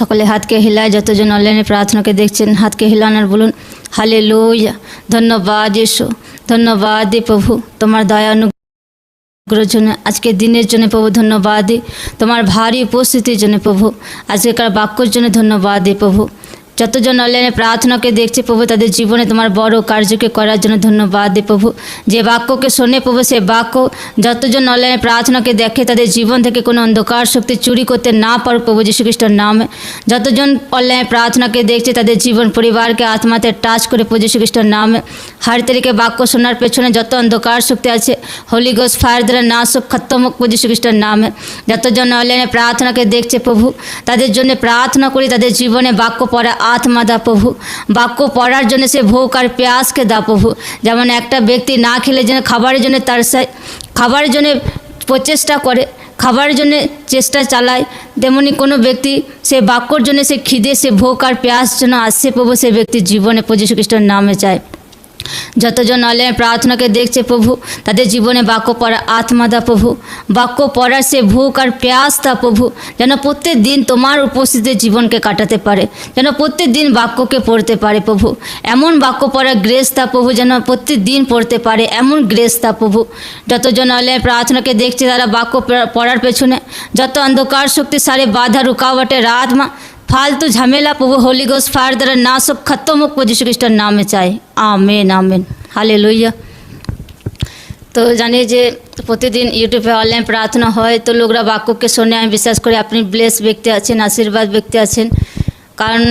সকলে হাতকে হিলায়, যতজন অনলাইনে প্রার্থনাকে দেখছেন হাতকে হিলান আর বলুন হালেলুয়া। ধন্যবাদ ইয়েশু, ধন্যবাদ দিই প্রভু তোমার দয়া অনুগ্রহের জন্য, আজকের দিনের জন্য প্রভু ধন্যবাদ দিই, তোমার ভারী উপস্থিতির জন্য প্রভু, আজকের বাক্যর জন্য ধন্যবাদ দিই প্রভু। যতজন অনলাইনে প্রার্থনাকে দেখছে প্রভু তাদের জীবনে তোমার বড় কার্যকে করার জন্য ধন্যবাদ দিই প্রভু। যে বাক্যকে শোনে প্রভু সে বাক্য যতজন অনলাইনে প্রার্থনাকে দেখে তাদের জীবন থেকে কোনো অন্ধকার শক্তি চুরি করতে না পারুক প্রভু যীশু খ্রিস্টের নামে। যতজন অনলাইনে প্রার্থনাকে দেখছে তাদের জীবন পরিবারকে আত্মাতে টাচ করে প্রভু যীশু খ্রিস্টের নামে। হার তারিখে বাক্য শোনার পেছনে যত অন্ধকার শক্তি আছে হোলি গোস্ট ফায়ার দ্বারা নাশ হোক, খতম হোক প্রভু যীশু খ্রিস্টের নামে। যতজন অনলাইনে প্রার্থনাকে দেখছে প্রভু তাদের জন্য প্রার্থনা করি, তাদের জীবনে বাক্য পড়া আত্মা দা প্রভু, বাক্য পড়ার জন্য সে ভোগ আর প্যাসকে দা প্রভু। যেমন একটা ব্যক্তি না খেলে যেন খাবারের জন্য তারসায়, খাবারের জন্য প্রচেষ্টা করে, খাবারের জন্য চেষ্টা চালায়, তেমনি কোনো ব্যক্তি সে বাক্যর জন্য সে খিদে সে ভোগ আর প্যাস যেন আসছে প্রভু সে ব্যক্তির জীবনে প্রভু যীশু খ্রিস্টের নামে চায়। যতজন অনলাইন প্রার্থনাকে দেখছে প্রভু তাদের জীবনে বাক্য পড়া আত্মা দা প্রভু, বাক্য পড়ার সে ভোগ আর প্যাস দা প্রভু, যেন প্রত্যেক দিন তোমার উপস্থিতিতে জীবনকে কাটাতে পারে, যেন প্রত্যেক দিন বাক্যকে পড়তে পারে প্রভু। এমন বাক্য পড়ার গ্রেস দা প্রভু, যেন প্রত্যেক দিন পড়তে পারে এমন গ্রেস দা প্রভু। যতজন অনলাইন প্রার্থনাকে দেখছে তারা বাক্য পড়ার পেছনে যত অন্ধকার শক্তি সারে বাধা রুকাवटें रात में फालतू झमेला प्रभु होली गोस्ट फायर द्वारा नाश होक, खत्म होक प्रभु यीशु ख्रिस्टेर नामे चाই। आमेन आमेन हालेलुया। তো জানি যে প্রতিদিন ইউটিউবে অনলাইন প্রার্থনা হয়, তো লোকরা বাক্যকে শোনে। আমি বিশ্বাস করি আপনি ব্লেস ব্যক্তি আছেন, আশীর্বাদ ব্যক্তি আছেন, কারণ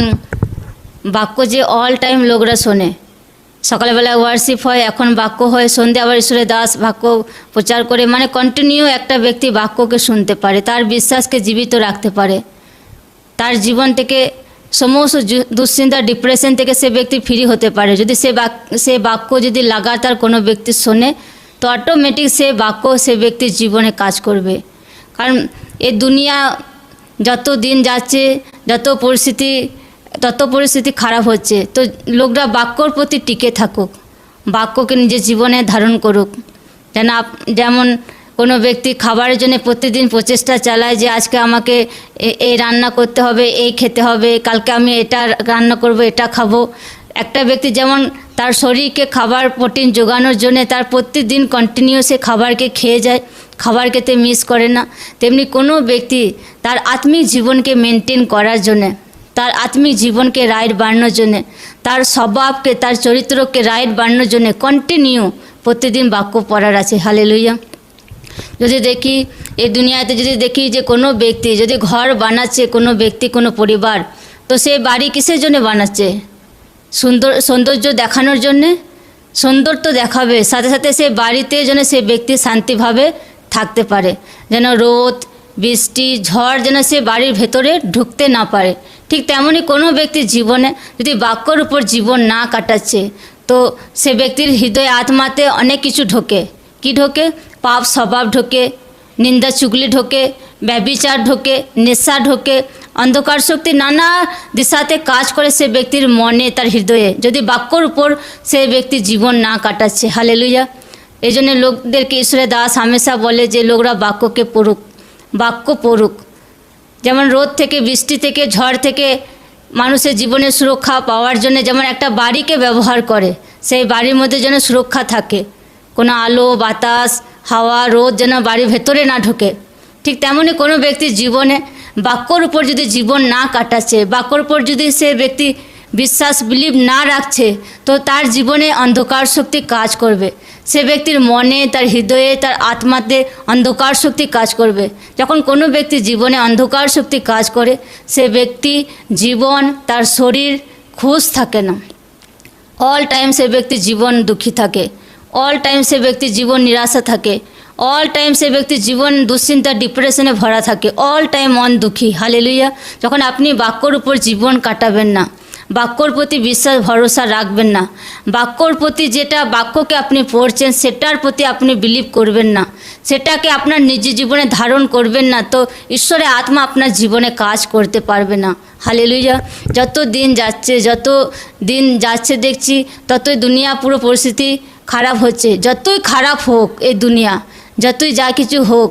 বাক্য যে অল টাইম লোকরা শোনে। সকালবেলা ওয়ার্শিপ হয়, এখন বাক্য হয়, সন্ধ্যে আবার ঈশ্বরের দাস বাক্য প্রচার করে, মানে কন্টিনিউ একটা ব্যক্তি বাক্যকে শুনতে পারে, তার বিশ্বাসকে জীবিত রাখতে পারে, তার জীবন থেকে সমস্ত দুশ্চিন্তা ডিপ্রেশন থেকে সে ব্যক্তি ফ্রি হতে পারে। যদি সে বাক্য যদি লাগাতার কোনো ব্যক্তি শোনে তো অটোমেটিক সে বাক্য সে ব্যক্তির জীবনে কাজ করবে। কারণ এই দুনিয়া যত দিন যাচ্ছে তত পরিস্থিতি খারাপ হচ্ছে, তো লোকরা বাক্যর প্রতি টিকে থাকুক, বাক্যকে নিজের জীবনে ধারণ করুক। যেমন কোনো ব্যক্তি খাবারের জন্য প্রতিদিন প্রচেষ্টা চালায় যে আজকে আমাকে এই রান্না করতে হবে, এই খেতে হবে, কালকে আমি এটা রান্না করব, এটা খাবো। একটা ব্যক্তি যেমন তার শরীরকে খাবার প্রোটিন যোগানোর জন্য তার প্রতিদিন কন্টিনিউ সে খাবারকে খেয়ে যায়, খাবার খেতে মিস করে না, তেমনি কোনো ব্যক্তি তার আত্মিক জীবনকে মেনটেন করার জন্যে, তার আত্মিক জীবনকে রাইট বাড়ানোর জন্যে, তার স্বভাবকে তার চরিত্রকে রাইট বাড়ানোর জন্যে কন্টিনিউ প্রতিদিন বাক্য পড়ার আছে। হালেলুয়া। যদি দেখি এই দুনিয়াতে যদি দেখি যে কোনো ব্যক্তি যদি ঘর বানাচ্ছে, কোনো ব্যক্তি কোনো পরিবার, তো সে বাড়ি কিসের জন্য বানাচ্ছে? সৌন্দর্য দেখানোর জন্যে। সৌন্দর্য দেখাবে, সাথে সাথে সে বাড়িতে যেন সে ব্যক্তি শান্তিভাবে থাকতে পারে, যেন রোদ বৃষ্টি ঝড় যেন সে বাড়ির ভেতরে ঢুকতে না পারে। ঠিক তেমনই কোনো ব্যক্তির জীবনে যদি বাক্যর উপর জীবন না কাটাচ্ছে তো সে ব্যক্তির হৃদয় আত্মাতে অনেক কিছু ঢোকে। কি ঢোকে? পাপ স্বভাব ঢোকে, নিন্দা চুগলি ঢোকে, ব্যভিচার ঢোকে, নেশা ঢোকে, অন্ধকার শক্তি নানা দিশাতে কাজ করে সে ব্যক্তির মনে তার হৃদয়ে, যদি বাক্যর উপর সে ব্যক্তি জীবন না কাটাচ্ছে। হালেলুয়া। এই জন্য লোকদেরকে ঈশ্বরের দাস হামেশা বলে যে লোকরা বাক্যকে পড়ুক, বাক্য পড়ুক। যেমন রোদ থেকে বৃষ্টি থেকে ঝড় থেকে মানুষের জীবনে সুরক্ষা পাওয়ার জন্য যেমন একটা বাড়িকে ব্যবহার করে, সেই বাড়ির মধ্যে যেন সুরক্ষা থাকে, কোনো আলো বাতাস হাওয়া রোদ যেন বাড়ির ভেতরে না ঢোকে। ঠিক তেমনই কোনো ব্যক্তির জীবনে বাক্যর উপর যদি জীবন না কাটাচ্ছে, বাক্যর উপর যদি সে ব্যক্তি বিশ্বাস বিলিভ না রাখছে, তো তার জীবনে অন্ধকার শক্তি কাজ করবে। সে ব্যক্তির মনে তার হৃদয়ে তার আত্মাতে অন্ধকার শক্তি কাজ করবে। যখন কোনো ব্যক্তি জীবনে অন্ধকার শক্তি কাজ করে সে ব্যক্তি জীবন তার শরীর খুশ থাকে না, অল টাইম সে ব্যক্তি জীবন দুঃখী থাকে, অল টাইম সে ব্যক্তি জীবন নিরাশা থাকে, অল টাইম সে ব্যক্তি জীবন দুশ্চিন্তা ডিপ্রেশনে ভরা থাকে, অল টাইম মন দুঃখী। হালেলুয়া। যখন আপনি বাক্যর উপর জীবন কাটাবেন না, বাক্যর প্রতি বিশ্বাস ভরসা রাখবেন না, বাক্যর প্রতি যেটা বাক্যকে আপনি পড়ছেন সেটার প্রতি আপনি বিলিভ করবেন না, সেটাকে আপনার নিজের জীবনে ধারণ করবেন না, তো ঈশ্বরের আত্মা আপনার জীবনে কাজ করতে পারবে না। হালেলুয়া। যত দিন যাচ্ছে দেখছি ততই দুনিয়া পুরো পরিস্থিতি খারাপ হচ্ছে। যতই খারাপ হোক এই দুনিয়া, যতই যা কিছু হোক,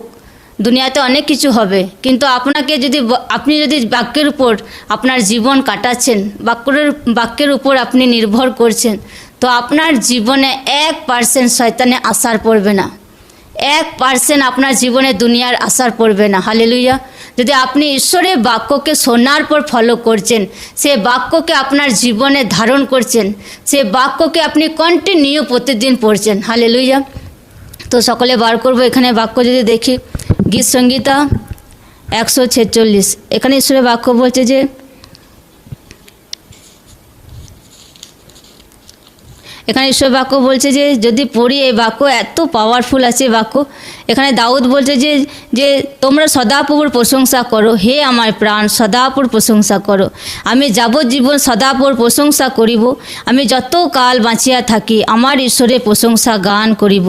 দুনিয়াতে অনেক কিছু হবে, কিন্তু আপনাকে যদি আপনি যদি বাক্যের উপর আপনার জীবন কাটাচ্ছেন, বাক্যের উপর আপনি নির্ভর করছেন, তো আপনার জীবনে 1% শয়তানে আসার পড়বে না, 1% আপনার জীবনে দুনিয়ার আসার পড়বে না। হালেলুয়া। যদি আপনি ঈশ্বরের বাক্যকে শোনার পর ফলো করছেন, সে বাক্যকে আপনার জীবনে ধারণ করছেন, সে বাক্যকে আপনি কন্টিনিউ প্রতিদিন পড়ছেন। হালেলুয়া। তো সকলে বার করবো এখানে বাক্য যদি দেখি, গীত সংহিতা 146, এখানে ঈশ্বরের বাক্য বলছে যে এখানে ঈশ্বর বাক্য বলছে যে যদি পড়ি, এই বাক্য এত পাওয়ারফুল আছে বাক্য। এখানে দাউদ বলছে যে যে তোমরা সদাপ্রভুর প্রশংসা করো, হে আমার প্রাণ সদাপ্রভুর প্রশংসা করো। আমি যাবজ্জীবন সদাপ্রভুর প্রশংসা করিব, আমি যত কাল বাঁচিয়া থাকি আমার ঈশ্বরের প্রশংসা গান করিব।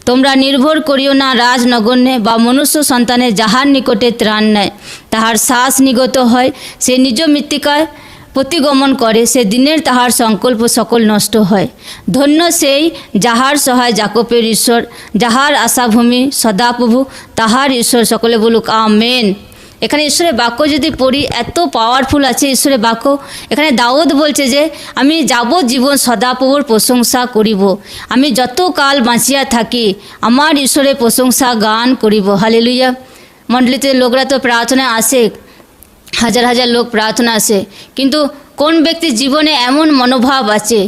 তোমরা নির্ভর করিও না রাজনগণ্যে বা মনুষ্য সন্তানের, যাহার নিকটে ত্রাণ নেয় তাহার শ্বাস নিগত হয়, সে নিজ মৃত্তিকায় প্রতিগমন করে, সে দিনের তাহার সংকল্প সকল নষ্ট হয়। ধন্য সেই যাহার সহায় যাকোবের ঈশ্বর, যাহার আশাভূমি সদাপ্রভু তাহার ঈশ্বর। সকলে বলুক আমেন। এখানে ঈশ্বরের বাক্য যদি পড়ি, এত পাওয়ারফুল আছে ঈশ্বরের বাক্য। এখানে দাউদ বলছে যে আমি যাবজ্জীবন সদাপ্রভুর প্রশংসা করিব, আমি যত কাল বাঁচিয়া থাকি আমার ঈশ্বরের প্রশংসা গান করিব। হালেলুয়া। মণ্ডলীতে লোকরা তো প্রার্থনায় আসে, হাজার হাজার লোক প্রার্থনা আসে, কিন্তু কোন ব্যক্তির জীবনে এমন মনোভাব আছে,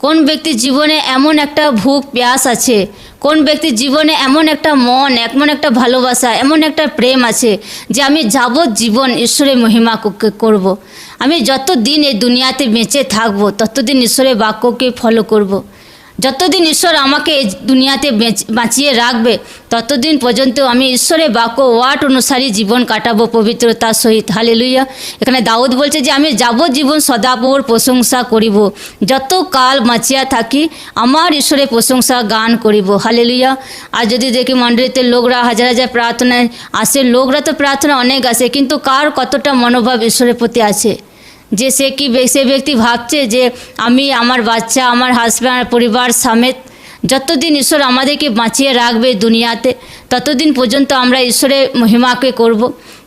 কোন ব্যক্তির জীবনে এমন একটা ভুক প্যাস আছে, কোন ব্যক্তির জীবনে এমন একটা মন, এমন একটা ভালোবাসা, এমন একটা প্রেম আছে যে আমি যাবজ্জীবন ঈশ্বরের মহিমা করব। আমি যতদিন এই দুনিয়াতে বেঁচে থাকব ততদিন ঈশ্বরের বাক্যকে ফলো করব। যতদিন ঈশ্বর আমাকে এই দুনিয়াতে বাঁচিয়ে রাখবে ততদিন পর্যন্ত আমি ঈশ্বরের বাক্য ওয়ার্ড অনুসারী জীবন কাটাবো পবিত্রতার সহিত। হালেলুয়া। এখানে দাউদ বলছে যে আমি যাবজ্জীবন সদাপ্রভুর প্রশংসা করিব, যত কাল বাঁচিয়া থাকি আমার ঈশ্বরের প্রশংসা গান করিব। হালেলুয়া। আর যদি দেখি মণ্ডলীতে লোকরা হাজার হাজার প্রার্থনায় আসে, লোকরা তো প্রার্থনা অনেক আসে, কিন্তু কার কতটা মনোভাব ঈশ্বরের প্রতি আছে, যে সে ব্যক্তি ভাবছে যে আমি আমার বাচ্চা, আমার হাজব্যান্ড, পরিবার সমেত যতদিন ঈশ্বর আমাদেরকে বাঁচিয়ে রাখবে দুনিয়াতে ততদিন পর্যন্ত আমরা ঈশ্বরের মহিমাকে করব,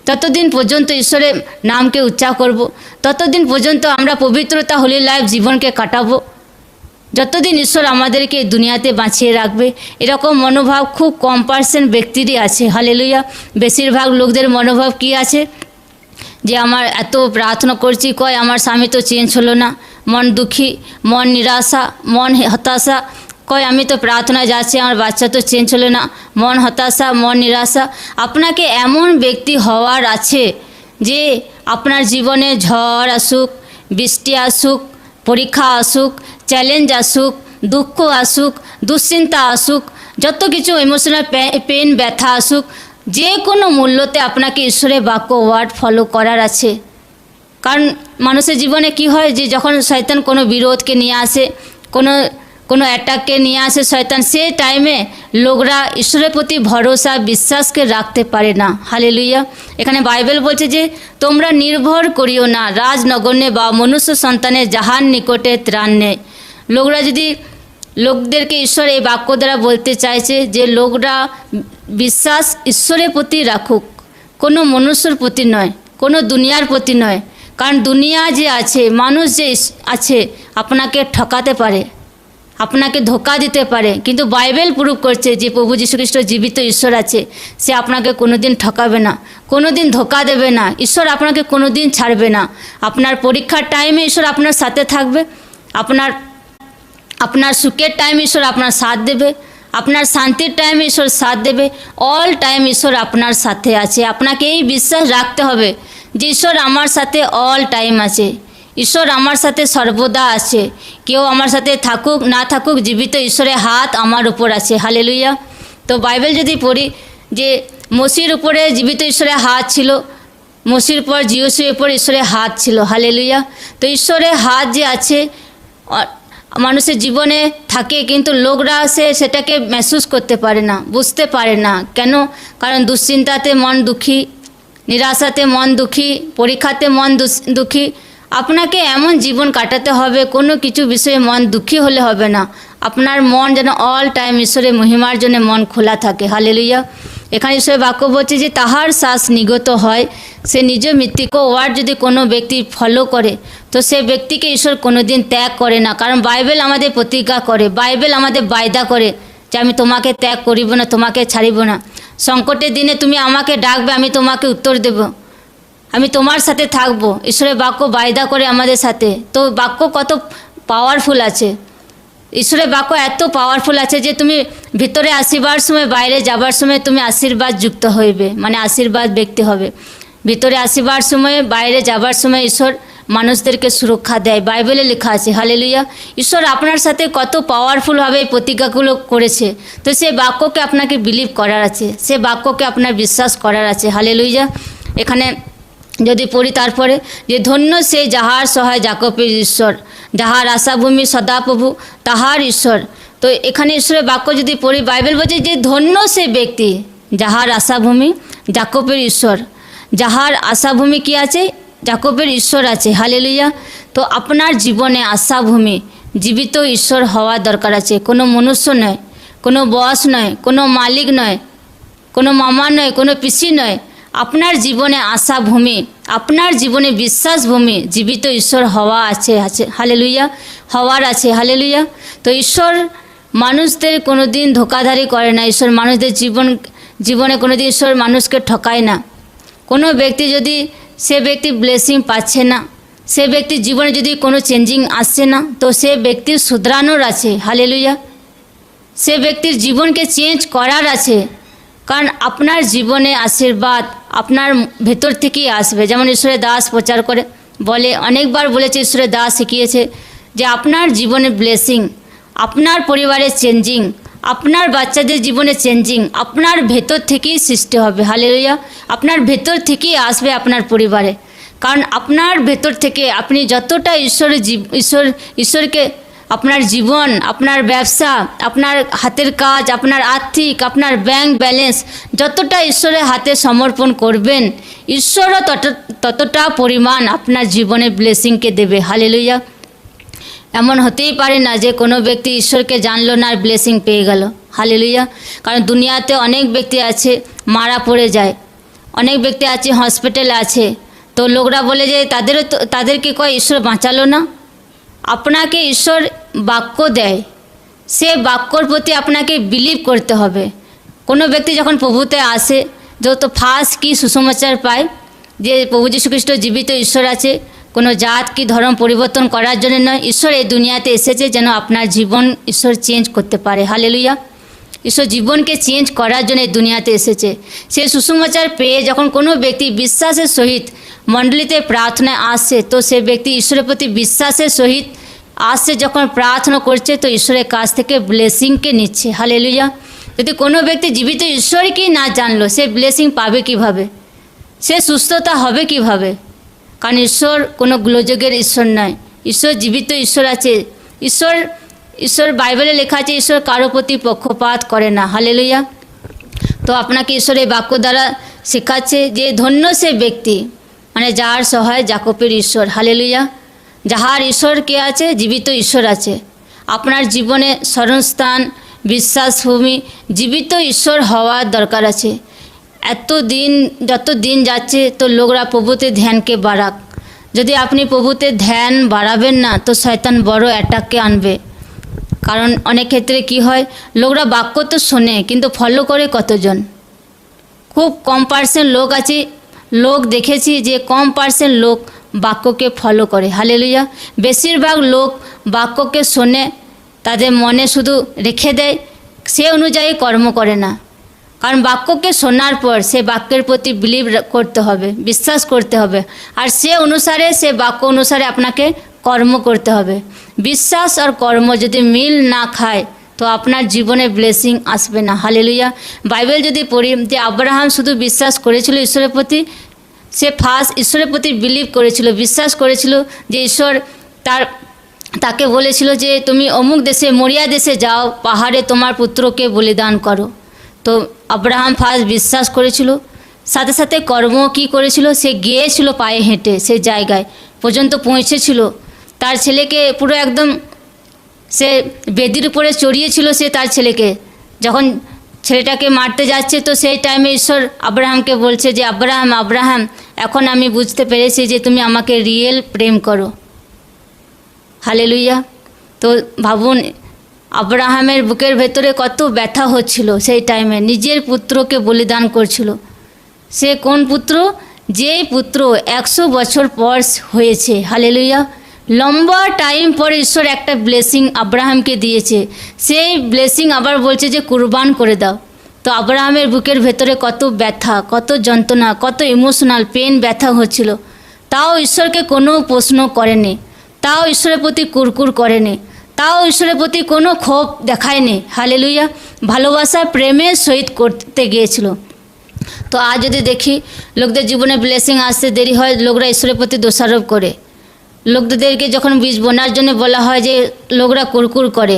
ততদিন পর্যন্ত ঈশ্বরের নামকে উচ্চারণ করব, ততদিন পর্যন্ত আমরা পবিত্রতা হোলি লাইফ জীবনকে কাটাবো, যতদিন ঈশ্বর আমাদেরকে দুনিয়াতে বাঁচিয়ে রাখবে। এরকম মনোভাব খুব কম পার্সেন্ট ব্যক্তিরই আছে। হালেলুয়া। বেশিরভাগ লোকদের মনোভাব কি আছে, যে আমার এত প্রার্থনা করছি, কয় আমার স্বামী তো চেঞ্জ হলো না, মন দুঃখী, মন নিরাশা, মন হতাশা, কয় আমি তো প্রার্থনায় যাচ্ছি আমার বাচ্চা তো চেঞ্জ হলো না, মন হতাশা, মন নিরাশা। আপনাকে এমন ব্যক্তি হওয়ার আছে যে আপনার জীবনে ঝড় আসুক, বৃষ্টি আসুক, পরীক্ষা আসুক, চ্যালেঞ্জ আসুক, দুঃখ আসুক, দুশ্চিন্তা আসুক, যত কিছু ইমোশনাল পেন, ব্যথা আসুক, যে কোনো মূল্যতে আপনাকে ঈশ্বরের বাক্য ওয়ার্ড ফলো করার আছে। কারণ মানুষের জীবনে কি হয়, যে যখন শয়তান কোনো বিরোধকে নিয়ে আসে, কোনো অ্যাটাককে নিয়ে আসে শয়তান, সে টাইমে লোকরা ঈশ্বরের প্রতি ভরসা বিশ্বাসকে রাখতে পারে না। হালেলুয়া। এখানে বাইবেল বলছে যে তোমরা নির্ভর করিও না রাজনগণ্যে বা মনুষ্য সন্তানের, যাহার নিকটে ত্রাণ নেই। লোকদেরকে ঈশ্বর এই বাক্য দ্বারা বলতে চাইছে যে লোকরা বিশ্বাস ঈশ্বরের প্রতি রাখুক, কোনো মনুষ্যর প্রতি নয়, কোনো দুনিয়ার প্রতি নয়। কারণ দুনিয়া যে আছে, মানুষ যে আছে, আপনাকে ঠকাতে পারে, আপনাকে ধোকা দিতে পারে, কিন্তু বাইবেল প্রুভ করছে যে প্রভু যীশু খ্রিস্ট জীবিত ঈশ্বর আছে, সে আপনাকে কোনোদিন ঠকাবে না, কোনোদিন ধোকা দেবে না। ঈশ্বর আপনাকে কোনোদিন ছাড়বে না। আপনার পরীক্ষার টাইমে ঈশ্বর আপনার সাথে থাকবে, আপনার সুখের টাইম ঈশ্বর আপনার সাথ দেবে, আপনার শান্তির টাইম ঈশ্বর সাথ দেবে, অল টাইম ঈশ্বর আপনার সাথে আছে। আপনাকে এই বিশ্বাস রাখতে হবে যে ঈশ্বর আমার সাথে অল টাইম আছে, ঈশ্বর আমার সাথে সর্বদা আছে। কেউ আমার সাথে থাকুক না থাকুক, জীবিত ঈশ্বরের হাত আমার উপর আছে। হালেলুয়া। তো বাইবেল যদি পড়ি যে মসির উপরে জীবিত ঈশ্বরের হাত ছিল, মসির পর জিওসের উপর ঈশ্বরের হাত ছিল। হালেলুয়া। তো ঈশ্বরের হাত যে আছে মানুষের জীবনে থাকে, কিন্তু লোকরা সেটাকে মেহসুস করতে পারে না, বুঝতে পারে না। কেন? কারণ দুশ্চিন্তাতে মন দুঃখী, নিরাশাতে মন দুঃখী, পরীক্ষাতে মন দুঃখী। আপনাকে এমন জীবন কাটাতে হবে, কোনো কিছু বিষয়ে মন দুঃখী হলে হবে না। আপনার মন যেন অল টাইম ঈশ্বরের মহিমার জন্য মন খোলা থাকে। হালেলুয়া। এখানে ঈশ্বরের বাক্য বলছে যে তাহার শ্বাস নিগত হয়, সে নিজ মৃত্যুকে ওয়ার্ড যদি কোনো ব্যক্তি ফলো করে তো সে ব্যক্তিকে ঈশ্বর কোনোদিন ত্যাগ করে না। কারণ বাইবেল আমাদের প্রতিজ্ঞা করে, বাইবেল আমাদের বায়দা করে যে আমি তোমাকে ত্যাগ করিব না, তোমাকে ছাড়িব না। সংকটের দিনে তুমি আমাকে ডাকবে, আমি তোমাকে উত্তর দেব, আমি তোমার সাথে থাকব। ঈশ্বরের বাক্য বায়দা করে আমাদের সাথে। তো বাক্য কত পাওয়ারফুল আছে, ঈশ্বরের বাক্য এত পাওয়ারফুল আছে যে তুমি ভিতরে আসিবার সময় বাইরে যাবার সময় তুমি আশীর্বাদ যুক্ত হইবে, মানে আশীর্বাদ ব্যক্তি হবে। ভিতরে আসিবার সময় বাইরে যাবার সময় ঈশ্বর মানুষদেরকে সুরক্ষা দেয়, বাইবেলে লেখা আছে। হালেলুয়া। ঈশ্বর আপনার সাথে কত পাওয়ারফুলভাবে এই প্রতিজ্ঞাগুলো করেছে। তো সে বাক্যকে আপনাকে বিলিভ করার আছে, সে বাক্যকে আপনার বিশ্বাস করার আছে। হালেলুয়া। এখানে যদি পড়ি তারপরে যে ধন্য সে যাহার সহায় যাকবের ঈশ্বর, যাহার আশাভূমি সদাপ্রভু তাহার ঈশ্বর। তো এখানে ঈশ্বরের বাক্য যদি পড়ি, বাইবেল বলছে যে ধন্য সে ব্যক্তি যাহার আশাভূমি যাকবের ঈশ্বর, যাহার আশাভূমি কি আছে? যাকবের ঈশ্বর আছে। হালেলুয়া। তো আপনার জীবনে আশাভূমি জীবিত ঈশ্বর হওয়া দরকার আছে। কোনো মনুষ্য নয়, কোনো বস নয়, কোনো মালিক নয়, কোনো মামা নয়, কোনো পিসি নয়। আপনার জীবনে আশাভূমি, আপনার জীবনে বিশ্বাসভূমি জীবিত ঈশ্বর হওয়া আছে। হালেলুয়া। হওয়ার আছে। হালেলুয়া। তো ঈশ্বর মানুষদের কোনো দিন ধোকাধারি করে না। ঈশ্বর মানুষদের জীবনে কোনো দিন ঈশ্বর মানুষকে ঠকায় না। কোনো ব্যক্তি যদি সে ব্যক্তি ব্লেসিং পাচ্ছে না, সে ব্যক্তির জীবনে যদি কোনো চেঞ্জিং আসছে না, তো সে ব্যক্তির শুধরানোর আছে। হালেলুয়া। সে ব্যক্তির জীবনকে চেঞ্জ করার আছে। কারণ আপনার জীবনে আশীর্বাদ আপনার ভেতর থেকেই আসবে। যেমন ঈশ্বরের দাস প্রচার করে বলে, অনেকবার বলেছে, ঈশ্বরের দাস শিখিয়েছে যে আপনার জীবনে ব্লেসিং, আপনার পরিবারের চেঞ্জিং, আপনার বাচ্চাদের জীবনে চেঞ্জিং আপনার ভেতর থেকেই সৃষ্টি হবে। হালেলুয়া। আপনার ভেতর থেকেই আসবে আপনার পরিবারে। কারণ আপনার ভেতর থেকে আপনি যতটা ঈশ্বরকে আপনার জীবন, আপনার ব্যবসা, আপনার হাতের কাজ, আপনার আর্থিক, আপনার ব্যাংক ব্যালেন্স যতটা ঈশ্বরের হাতে সমর্পণ করবেন, ঈশ্বরও ততটা পরিমাণ আপনার জীবনে ব্লেসিংকে দেবে। হালেলুয়া। এমন হতেই পারে না যে কোনো ব্যক্তি ঈশ্বরকে জানলো না আর ব্লেসিং পেয়ে গেল। হালেলুয়া। কারণ দুনিয়াতে অনেক ব্যক্তি আছে মারা পড়ে যায়, অনেক ব্যক্তি আছে হসপিটালে আছে। তো লোকরা বলে যে তাদেরকে কয় ঈশ্বর বাঁচালো না। আপনাকে ঈশ্বর বাক্য দেয়, সে বাক্যর প্রতি আপনাকে বিলিভ করতে হবে। কোনো ব্যক্তি যখন প্রভুতে আসে, যত ফার্স্ট কি সুসমাচার পায় যে প্রভু যীশু খ্রিস্ট জীবিত ঈশ্বর আছে, কোনো জাত কি ধর্ম পরিবর্তন করার জন্য নয়, ঈশ্বর এই দুনিয়াতে এসেছে যেন আপনার জীবন ঈশ্বর চেঞ্জ করতে পারে। হালেলুয়া। ঈশ্বর জীবনকে চেঞ্জ করার জন্য এই দুনিয়াতে এসেছে। সেই সুসমাচার পেয়ে যখন কোনো ব্যক্তি বিশ্বাসের সহিত মণ্ডলীতে প্রার্থনায় আসছে, তো সে ব্যক্তি ঈশ্বরের প্রতি বিশ্বাসের সহিত আসছে, যখন প্রার্থনা করছে তো ঈশ্বরের কাছ থেকে ব্লেসিংকে নিচ্ছে। হালেলুয়া। যদি কোনো ব্যক্তি জীবিত ঈশ্বরকেই না জানলো, সে ব্লেসিং পাবে কিভাবে? সে সুস্থতা হবে কিভাবে? কারণ ঈশ্বর কোনো গোলযোগের ঈশ্বর নয়, ঈশ্বর জীবিত ঈশ্বর আছে। ঈশ্বর বাইবেলে লেখা আছে ঈশ্বর কারো প্রতি পক্ষপাত করে না। হালেলুয়া। তো আপনাকে ঈশ্বর এই বাক্য দ্বারা শেখাচ্ছে যে ধন্য সে ব্যক্তি, মানে যার সহায় যাকবের ঈশ্বর। হালেলুয়া। যাহার ঈশ্বর কে আছে? জীবিত ঈশ্বর আছে। আপনার জীবনে স্মরণস্থান, বিশ্বাসভূমি জীবিত ঈশ্বর হওয়ার দরকার আছে। যত দিন যাচ্ছে তো লোকরা প্রভুতে ধ্যানকে বাড়াক। যদি আপনি প্রভুতে ধ্যান বাড়াবেন না তো শয়তান বড় অ্যাটাককে আনবে। কারণ অনেক ক্ষেত্রে কি হয়, লোকরা বাক্য তো শোনে কিন্তু ফলো করে কতজন? খুব কম পার্সেন্ট লোক আছে, লোক দেখেছি যে কম পার্সেন্ট লোক বাক্যকে ফলো করে। হালেলুয়া। বেশিরভাগ লোক বাক্যকে শোনে, তাদের মনে শুধু রেখে দেয়, সে অনুযায়ী কর্ম করে না। কারণ বাক্যকে শোনার পর সে বাক্যের প্রতি বিলিভ করতে হবে, বিশ্বাস করতে হবে, আর সে বাক্য অনুসারে আপনাকে কর্ম করতে হবে। বিশ্বাস আর কর্ম যদি মিল না খায় তো আপনার জীবনে ব্লেসিং আসবে না। হালেলুয়া। বাইবেল যদি পড়ি যে আব্রাহাম শুধু বিশ্বাস করেছিল ঈশ্বরের প্রতি, সে ফার্স্ট ঈশ্বরের প্রতি বিলিভ করেছিল, বিশ্বাস করেছিল যে ঈশ্বর তাকে বলেছিল যে তুমি অমুক দেশে মরিয়া দেশে যাও, পাহাড়ে তোমার পুত্রকে বলিদান করো। তো আব্রাহাম ফার্স্ট বিশ্বাস করেছিল, সাথে সাথে কর্ম কি করেছিল, সে গিয়েছিল পায়ে হেঁটে সে জায়গায় পর্যন্ত পৌঁছেছিল। তার ছেলেকে পুরো একদম সে বেদির উপরে চড়িয়েছিল, সে তার ছেলেকে যখন ছেলেটাকে মারতে যাচ্ছে, তো সেই টাইমে ঈশ্বর আব্রাহামকে বলছে যে আব্রাহাম আব্রাহাম, এখন আমি বুঝতে পেরেছি যে তুমি আমাকে রিয়েল প্রেম করো। হালেলুয়া। তো ভাবুন, আব্রাহামের বুকের ভেতরে কত ব্যথা হচ্ছিল সেই টাইমে, নিজের পুত্রকে বলিদান করছিল। সে কোন পুত্র? যেই পুত্র 100 বছর পর হয়েছে। হালেলুয়া। লম্বা টাইম পরে ঈশ্বর একটা ব্লেসিং আব্রাহামকে দিয়েছে, সেই ব্লেসিং আবার বলছে যে কুরবান করে দাও। তো আব্রাহামের বুকের ভেতরে কত ব্যথা, কত যন্ত্রণা, কত ইমোশনাল পেন, ব্যথা হচ্ছিল, তাও ঈশ্বরকে কোনো প্রশ্ন করেনি, তাও ঈশ্বরের প্রতি কুরকুর করেনি, তাও ঈশ্বরের প্রতি কোনো ক্ষোভ দেখায়নি। হালেলুয়া। ভালোবাসা প্রেমের সহিত করতে গিয়েছিল। তো আজ যদি দেখি লোকদের জীবনে ব্লেসিং আসতে দেরি হয়, লোকরা ঈশ্বরের প্রতি দোষারোপ করে। লোকদেরকে যখন বীজ বোনার জন্য বলা হয় যে লোকরা কুরকুর করে,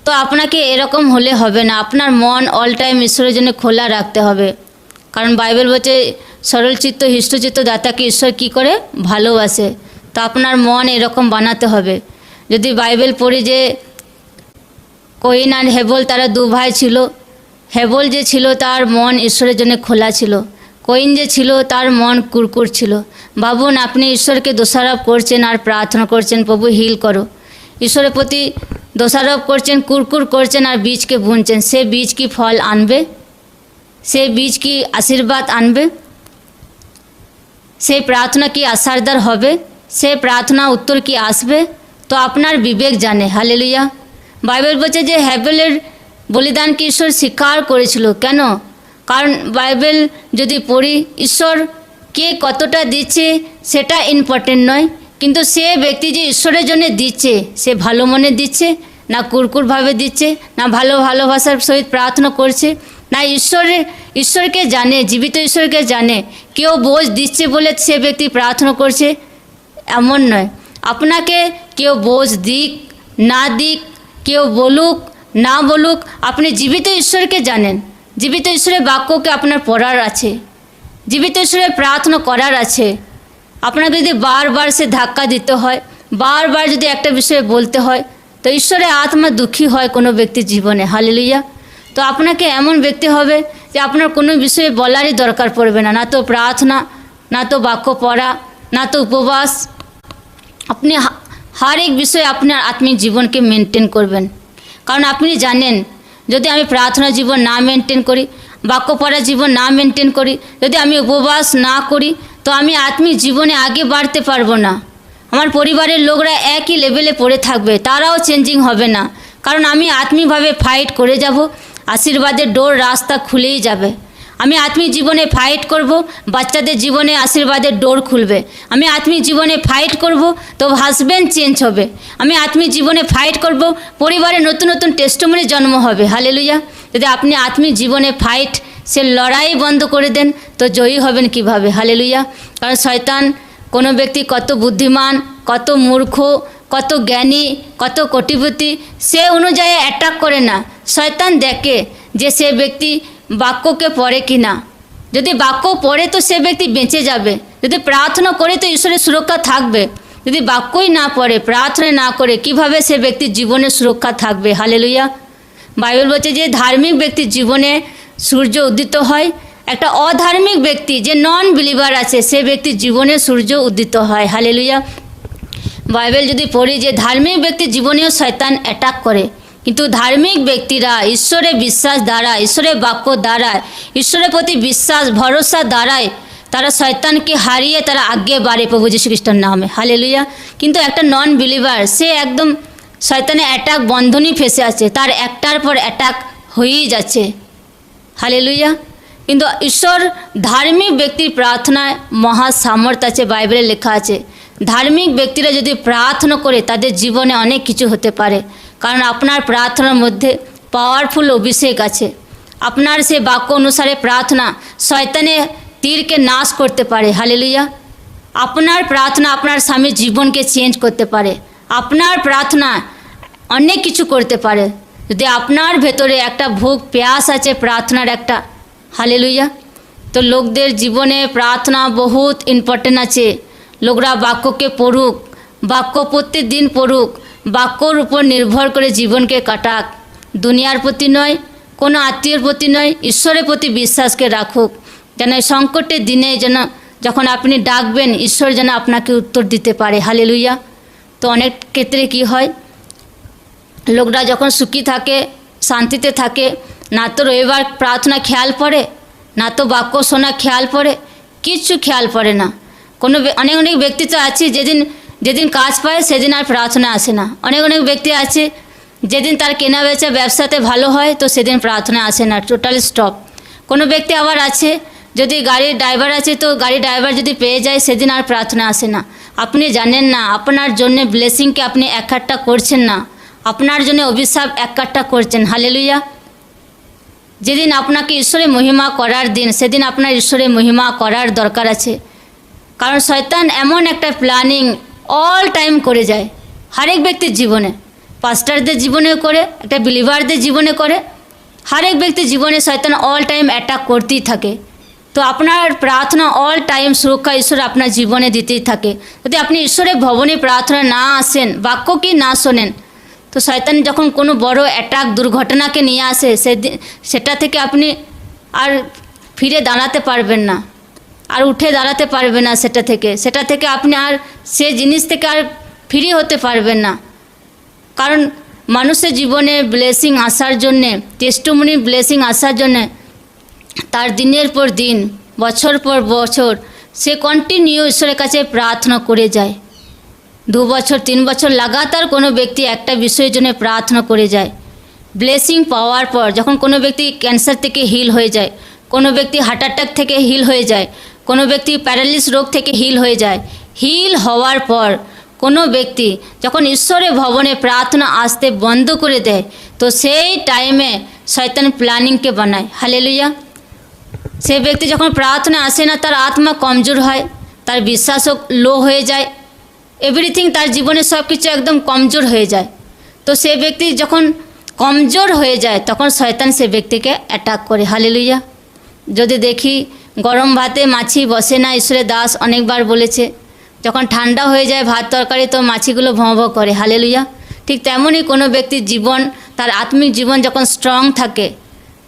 তো আপনাকে এরকম হলে হবে না। আপনার মন অল টাইম ঈশ্বরের জন্য খোলা রাখতে হবে, কারণ বাইবেল বলছে সরলচিত্ত হৃষ্টচিত্ত দাতাকে ঈশ্বর কী করে? ভালোবাসে। তো আপনার মন এরকম বানাতে হবে। যদি বাইবেল পড়ি যে কইন আর হেবল তারা 2 ভাই ছিল, হেবল যে ছিল তার মন ঈশ্বরের জন্য খোলা ছিল, কইন যে ছিল তার মন কুরকুর ছিল। ভাবুন, আপনি ঈশ্বরকে দোষারোপ করছেন আর প্রার্থনা করছেন প্রভু হিল করো, ঈশ্বরের প্রতি দোষারোপ করছেন, কুরকুর করছেন আর বীজকে বুনছেন। সে বীজ কি ফল আনবে? সে বীজ কি আশীর্বাদ আনবে? সেই প্রার্থনা কি আশারদার হবে? সে প্রার্থনা উত্তর কি আসবে? তো আপনার বিবেক জানে। হালেলুয়া। বাইবেল বলছে যে হেবেলের বলিদানকে ঈশ্বর স্বীকার করেছিল। কেন? কারণ বাইবেল যদি পড়ি, ঈশ্বর কে কতটা দিচ্ছে সেটা ইম্পর্টেন্ট নয়, কিন্তু সে ব্যক্তি যে ঈশ্বরের জন্য দিচ্ছে, সে ভালো মনে দিচ্ছে না কুরকুরভাবে দিচ্ছে, না ভালোবাসার সহিত প্রার্থনা করছে, না ঈশ্বরকে জানে, জীবিত ঈশ্বরকে জানে। কেউ বোঝ দিচ্ছে বলে সে ব্যক্তি প্রার্থনা করছে, এমন নয়। আপনাকে কেউ বোঝ দিক না দিক, কেউ বলুক না বলুক, আপনি জীবিত ঈশ্বরকে জানেন। জীবিত ঈশ্বরের বাক্যকে আপনার পড়ার আছে, জীবিত ঈশ্বরের প্রার্থনা করার আছে। আপনাকে যদি বারবার সে ধাক্কা দিতে হয়, বারবার যদি একটা বিষয়ে বলতে হয়, তো ঈশ্বরের আত্মা দুঃখী হয় কোনো ব্যক্তির জীবনে। হালেলুয়া। তো আপনাকে এমন ব্যক্তি হবে যে আপনার কোনো বিষয়ে বলারই দরকার পড়বে না, না তো প্রার্থনা, না তো বাক্য পড়া, না তো উপবাস। আপনি हर एक বিষয়ে আপনার আত্মিক জীবনকে মেনটেন করবেন, কারণ আপনি জানেন যদি আমি প্রার্থনা জীবন না মেনটেন করি, বাক্য পড়া জীবন না মেনটেন করি, যদি আমি উপবাস না করি, তো আমি আত্মিক জীবনে আগে বাড়তে পারবো না। আমার পরিবারের লোকরা একই লেভেলে পড়ে থাকবে, তারাও চেঞ্জিং হবে না, কারণ আমি আত্মিকভাবে ফাইট করে যাব, আশীর্বাদের ডোর রাস্তা খুলেই যাবে। আমি আত্মিক জীবনে ফাইট করব, বাচ্চাদের জীবনে আশীর্বাদের ডোর খুলবে। আমি আত্মিক জীবনে ফাইট করব, তো হাজব্যান্ড চেঞ্জ হবে। আমি আত্মিক জীবনে ফাইট করব, পরিবারে নতুন নতুন টেস্টিমনি জন্ম হবে। হালেলুয়া। যদি আপনি আত্মিক জীবনে ফাইট, সে লড়াই বন্ধ করে দেন, তো জয়ী হবেন কিভাবে? হালেলুয়া। কারণ শয়তান কোনো ব্যক্তি কত বুদ্ধিমান, কত মূর্খ, কত জ্ঞানী, কত কোটিপতি, সে অনুযায়ী অ্যাটাক করে না। শয়তান দেখে যে সে ব্যক্তি বাক্যকে পড়ে কি না। যদি বাক্য পড়ে তো সে ব্যক্তি বেঁচে যাবে, যদি প্রার্থনা করে তো ঈশ্বরের সুরক্ষা থাকবে। যদি বাক্যই না পড়ে, প্রার্থনা না করে, কিভাবে সে ব্যক্তির জীবনে সুরক্ষা থাকবে? হালেলুয়া। বাইবেল বলছে যে ধার্মিক ব্যক্তির জীবনে সূর্য উদিত হয়, একটা অধার্মিক ব্যক্তি যে নন বিলিভার আছে সে ব্যক্তির জীবনে সূর্য উদিত হয়। হালেলুয়া। বাইবেল যদি পড়ি যে ধার্মিক ব্যক্তির জীবনেও শয়তান অ্যাটাক করে, কিন্তু ধার্মিক ব্যক্তিরা ঈশ্বরের বিশ্বাস দ্বারা, ঈশ্বরের বাক্য দ্বারা, ঈশ্বরের প্রতি বিশ্বাস ভরসা দ্বারাই তারা শয়তানকে হারিয়ে তারা আগে বাড়ে প্রভু যীশু খ্রিস্টের নামে। হালেলুয়া। কিন্তু একটা নন বিলিভার সে একদম শয়তানের অ্যাটাক বন্ধনই ফেসে আছে, তার একটার পর অ্যাটাক হয়েই যাচ্ছে। হালেলুয়া। কিন্তু ঈশ্বর ধার্মিক ব্যক্তির প্রার্থনায় মহা সামর্থ্য আছে, বাইবেলে লেখা আছে ধার্মিক ব্যক্তিরা যদি প্রার্থনা করে তাদের জীবনে অনেক কিছু হতে পারে, কারণ আপনার প্রার্থনার মধ্যে পাওয়ারফুল অভিষেক আছে। আপনার সে বাক্য অনুসারে প্রার্থনা শয়তানের তীরকে নাশ করতে পারে। হালেলুয়া। আপনার প্রার্থনা আপনার স্বামীর জীবনকে চেঞ্জ করতে পারে, আপনার প্রার্থনা অনেক কিছু করতে পারে যদি আপনার ভেতরে একটা ভোগ প্যাস আছে প্রার্থনার একটা। হালেলুয়া। তো লোকদের জীবনে প্রার্থনা বহুত ইম্পর্টেন্ট আছে। লোকরা বাক্যকে পড়ুক, বাক্য প্রত্যেক দিন পড়ুক, বাক্যর উপর নির্ভর করে জীবনকে কাটাক, দুনিয়ার প্রতি নয়, কোনো আত্মীয়র প্রতি নয়, ঈশ্বরের প্রতি বিশ্বাসকে রাখুক, যেন এই সংকটের দিনে যেন যখন আপনি ডাকবেন ঈশ্বর যেন আপনাকে উত্তর দিতে পারে। হালেলুয়া। তো অনেক ক্ষেত্রে কি হয়, লোকরা যখন সুখী থাকে, শান্তিতে থাকে, না তো রবিবার প্রার্থনা খেয়াল পড়ে, না তো বাক্য শোনা খেয়াল পড়ে, কিচ্ছু খেয়াল পড়ে না। অনেক অনেক ব্যক্তি তো আছে যেদিন কাজ পায় সেদিন আর প্রার্থনা আসে না। অনেক ব্যক্তি আছে যেদিন তার কেনা বেচা ব্যবসাতে ভালো হয় তো সেদিন প্রার্থনা আসে না, টোটাল স্টপ। কোনো ব্যক্তি আবার আছে যদি গাড়ির ড্রাইভার আছে তো গাড়ি ড্রাইভার যদি পেয়ে যায় সেদিন আর প্রার্থনা আসে না। আপনি জানেন না আপনার জন্য ব্লেসিংকে আপনি এককাট্টা করছেন না, আপনার জন্য অভিশাপ এককাট্টা করছেন। হালেলুয়া। যেদিন আপনাকে ঈশ্বরের মহিমা করার দিন সেদিন আপনার ঈশ্বরের মহিমা করার দরকার আছে। কারণ শয়তান এমন একটা প্ল্যানিং অল টাইম করে যায় হরেক ব্যক্তির জীবনে, পাস্টারদের জীবনেও করে, একটা বিলিভারদের জীবনে করে, হরেক ব্যক্তির জীবনে শয়তান অল টাইম অ্যাটাক করতেই থাকে। তো আপনার প্রার্থনা অল টাইম সুরক্ষা ঈশ্বর আপনার জীবনে দিতেই থাকে। যদি আপনি ঈশ্বরের ভবনে প্রার্থনা না আসেন, বাক্য কি না শোনেন, তো শয়তান যখন কোনো বড় অ্যাটাক দুর্ঘটনাকে নিয়ে আসে সেটা থেকে আপনি আর ফিরে দাঁড়াতে পারবেন না, আর উঠে দাঁড়াতে পারবেন না। সেটা থেকে আপনি আর সে জিনিস থেকে আর ফ্রি হতে পারবেন না। কারণ মানুষের জীবনে ব্লেসিং আসার জন্যে, টেস্টিমনি ব্লেসিং আসার জন্যে তার দিনের পর দিন, বছর পর বছর সে কন্টিনিউ ঈশ্বরের কাছে প্রার্থনা করে যায়। 2 বছর 3 বছর লাগাতার কোনো ব্যক্তি একটা বিষয়ের জন্য প্রার্থনা করে যায়। ব্লেসিং পাওয়ার পর যখন কোনো ব্যক্তি ক্যান্সার থেকে হিল হয়ে যায়, কোনো ব্যক্তি হার্ট অ্যাটাক থেকে হিল হয়ে যায়, কোনো ব্যক্তি প্যারালিস রোগ থেকে হিল হয়ে যায়, হিল হওয়ার পর কোনো ব্যক্তি যখন ঈশ্বরের ভবনে প্রার্থনা আসতে বন্ধ করে দেয় তো সেই টাইমে শয়তান প্ল্যানিংকে বানায়। হালেলুয়া। সে ব্যক্তি যখন প্রার্থনা আসে না তার আত্মা কমজোর হয়, তার বিশ্বাসও লো হয়ে যায়, এভরিথিং তার জীবনে সব কিছু একদম কমজোর হয়ে যায়। তো সে ব্যক্তি যখন কমজোর হয়ে যায় তখন শয়তান সে ব্যক্তিকে অ্যাটাক করে। হালেলুয়া। যদি দেখি গরম ভাতে মাছি বসে না, ঈশ্বরের দাস অনেকবার বলেছে, যখন ঠান্ডা হয়ে যায় ভাত তরকারি তো মাছিগুলো ভঁ ভঁ করে। হালেলুয়া। ঠিক তেমনই কোনো ব্যক্তির জীবন, তার আত্মিক জীবন যখন স্ট্রং থাকে,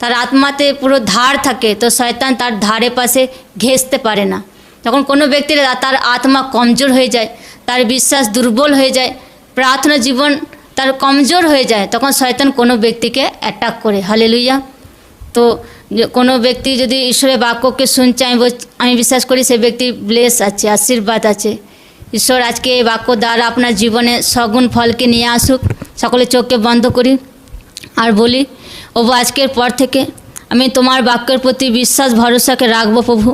তার আত্মাতে পুরো ধার থাকে, তো শয়তান তার ধারে পাশে ঘেঁষতে পারে না। যখন কোনো ব্যক্তির তার আত্মা কমজোর হয়ে যায়, তার বিশ্বাস দুর্বল হয়ে যায়, প্রার্থনা জীবন তার কমজোর হয়ে যায়, তখন শয়তান কোনো ব্যক্তিকে অ্যাটাক করে। হালেলুয়া। তো কোনো ব্যক্তি যদি ঈশ্বরের বাক্যকে শুনছে, আমি বিশ্বাস করি সে ব্যক্তি ব্লেস আছে, আশীর্বাদ আছে। ঈশ্বর আজকে এই বাক্য দ্বারা আপনার জীবনে সগুণ ফলকে নিয়ে আসুক। সকলে চোখকে বন্ধ করি আর বলি, প্রভু আজকের পর থেকে আমি তোমার বাক্যের প্রতি বিশ্বাস ভরসাকে রাখবো। প্রভু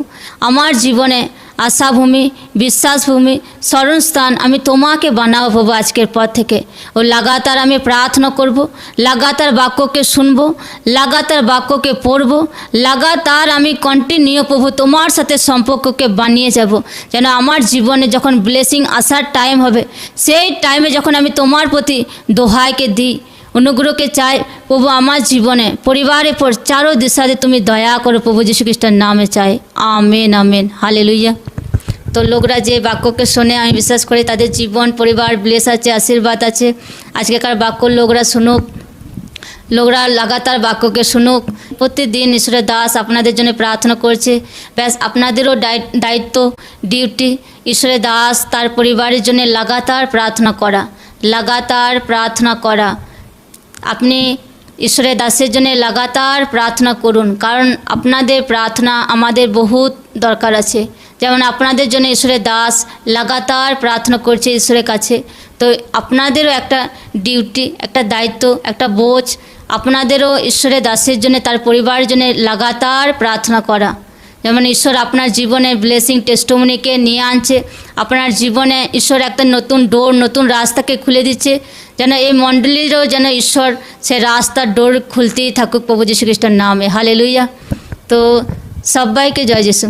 আমার জীবনে আশাভূমি, বিশ্বাসভূমি, স্মরণস্থান আমি তোমাকে বানাবো। প্রভু আজকের পর থেকে ও লাগাতার আমি প্রার্থনা করব, লাগাতার বাক্যকে শুনবো, লাগাতার বাক্যকে পড়ব, লাগাতার আমি কন্টিনিউ প্রভু তোমার সাথে সম্পর্ককে বানিয়ে যাব, যেন আমার জীবনে যখন ব্লেসিং আসার টাইম হবে সেই টাইমে যখন আমি তোমার প্রতি দোহাইকে দিই, অনুগ্রহকে চাই প্রভু আমার জীবনে পরিবারের পর চারো দিশাতে তুমি দয়া করো প্রভু যীশু খ্রিস্টের নামে চাই। Amen amen. হালেলুয়া। তো লোকরা যে বাক্যকে শোনে আমি বিশ্বাস করি তাদের জীবন পরিবার ব্লেস আছে, আশীর্বাদ আছে। আজকেকার বাক্য লোকরা শুনুক, লোকরা লাগাতার বাক্যকে শুনুক। প্রতিদিন ঈশ্বরের দাস আপনাদের জন্য প্রার্থনা করছে। ব্যাস আপনাদেরও দায়িত্ব, ডিউটি ঈশ্বরের দাস তার পরিবারের জন্য লাগাতার প্রার্থনা করা, লাগাতার প্রার্থনা করা। আপনি ঈশ্বরের দাসের জন্য লাগাতার প্রার্থনা করুন, কারণ আপনাদের প্রার্থনা আমাদের বহুত দরকার আছে। যেমন আপনাদের জন্য ঈশ্বরের দাস লাগাতার প্রার্থনা করছে ঈশ্বরের কাছে, তো আপনাদেরও একটা ডিউটি, একটা দায়িত্ব, একটা বোঝ, আপনাদেরও ঈশ্বরের দাসের জন্য তার পরিবারের জন্য লাগাতার প্রার্থনা করা। যেমন ঈশ্বর আপনার জীবনে ব্লেসিং টেস্টিমনিকে নিয়ে আনছে, আপনার জীবনে ঈশ্বর একটা নতুন ডোর, নতুন রাস্তাকে খুলে দিচ্ছে, যেন এই মণ্ডলীরও যেন ঈশ্বর সে রাস্তার ডোর খুলতেই থাকুক প্রভু যীশু খ্রিস্টের নামে। হালেলুয়া। তো সবাইকে জয় যিশু।